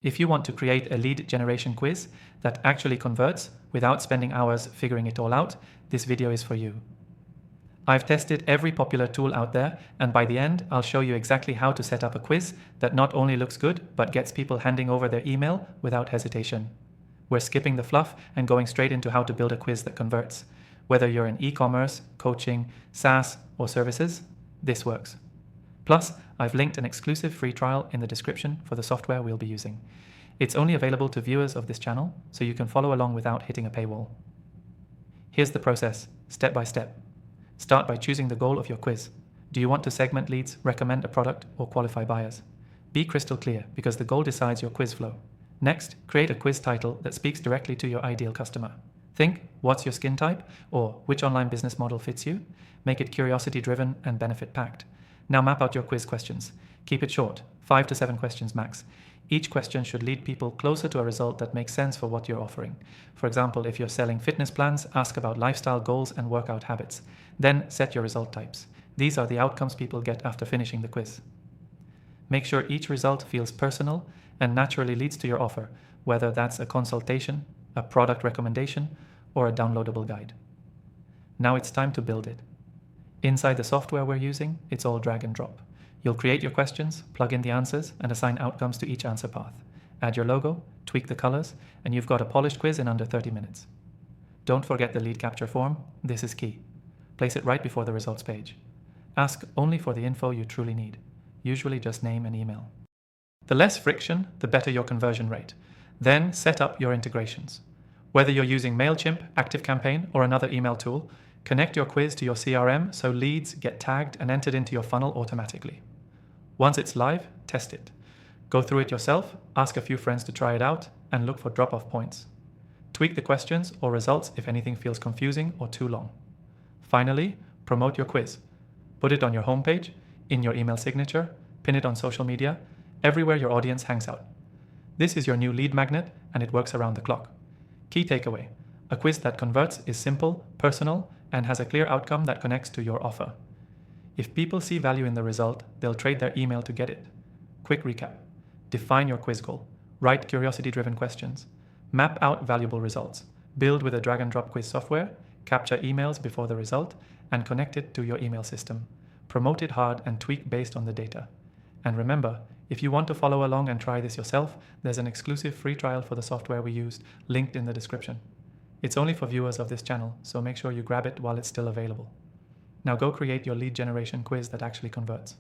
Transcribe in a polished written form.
If you want to create a lead generation quiz that actually converts without spending hours figuring it all out, this video is for you. I've tested every popular tool out there, and by the end, I'll show you exactly how to set up a quiz that not only looks good, but gets people handing over their email without hesitation. We're skipping the fluff and going straight into how to build a quiz that converts. Whether you're in e-commerce, coaching, SaaS, or services, this works. Plus, I've linked an exclusive free trial in the description for the software we'll be using. It's only available to viewers of this channel, so you can follow along without hitting a paywall. Here's the process, step by step. Start by choosing the goal of your quiz. Do you want to segment leads, recommend a product, or qualify buyers? Be crystal clear, because the goal decides your quiz flow. Next, create a quiz title that speaks directly to your ideal customer. Think, what's your skin type? Or which online business model fits you? Make it curiosity-driven and benefit-packed. Now map out your quiz questions. Keep it short, 5 to 7 questions max. Each question should lead people closer to a result that makes sense for what you're offering. For example, if you're selling fitness plans, ask about lifestyle goals and workout habits. Then set your result types. These are the outcomes people get after finishing the quiz. Make sure each result feels personal and naturally leads to your offer, whether that's a consultation, a product recommendation, or a downloadable guide. Now it's time to build it. Inside the software we're using, it's all drag and drop. You'll create your questions, plug in the answers, and assign outcomes to each answer path. Add your logo, tweak the colors, and you've got a polished quiz in under 30 minutes. Don't forget the lead capture form. This is key. Place it right before the results page. Ask only for the info you truly need, usually just name and email. The less friction, the better your conversion rate. Then set up your integrations. Whether you're using MailChimp, ActiveCampaign, or another email tool, connect your quiz to your CRM so leads get tagged and entered into your funnel automatically. Once it's live, test it. Go through it yourself, ask a few friends to try it out, and look for drop-off points. Tweak the questions or results if anything feels confusing or too long. Finally, promote your quiz. Put it on your homepage, in your email signature, pin it on social media, everywhere your audience hangs out. This is your new lead magnet, and it works around the clock. Key takeaway: a quiz that converts is simple, personal, and has a clear outcome that connects to your offer. If people see value in the result, they'll trade their email to get it. Quick recap: define your quiz goal, write curiosity-driven questions, map out valuable results, build with a drag-and-drop quiz software, capture emails before the result, and connect it to your email system. Promote it hard and tweak based on the data. And remember, if you want to follow along and try this yourself, there's an exclusive free trial for the software we used, linked in the description. It's only for viewers of this channel, so make sure you grab it while it's still available. Now go create your lead generation quiz that actually converts.